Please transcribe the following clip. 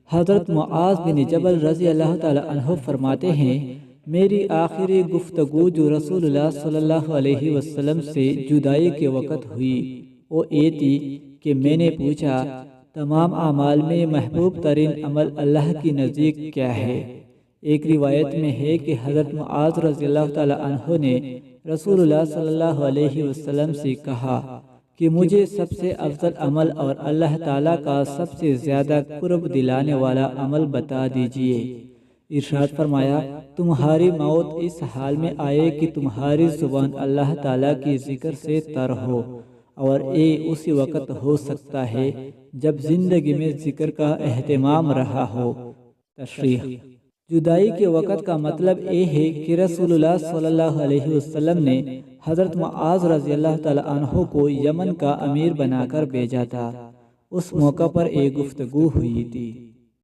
حضرت معاذ بن جبل رضی اللہ تعالی عنہ فرماتے ہیں، میری آخری گفتگو جو رسول اللہ صلی اللہ علیہ وسلم سے جدائی کے وقت ہوئی وہ یہ تھی کہ میں نے پوچھا، تمام اعمال میں محبوب ترین عمل اللہ کی نزدیک کیا ہے؟ ایک روایت میں ہے کہ حضرت معاذ رضی اللہ تعالی عنہ نے رسول اللہ صلی اللہ علیہ وسلم سے کہا کہ مجھے سب سے افضل عمل اور اللہ تعالیٰ کا سب سے زیادہ قرب دلانے والا عمل بتا دیجئے۔ ارشاد فرمایا، تمہاری موت اس حال میں آئے کہ تمہاری زبان اللہ تعالیٰ کی ذکر سے تر ہو، اور یہ اسی وقت ہو سکتا ہے جب زندگی میں ذکر کا اہتمام رہا ہو۔ تشریح: جدائی کے وقت کا مطلب یہ ہے کہ رسول اللہ صلی اللہ علیہ وسلم نے حضرت معاذ رضی اللہ تعالی عنہ کو یمن کا امیر بنا کر بھیجا تھا۔ اس موقع پر ایک گفتگو ہوئی تھی۔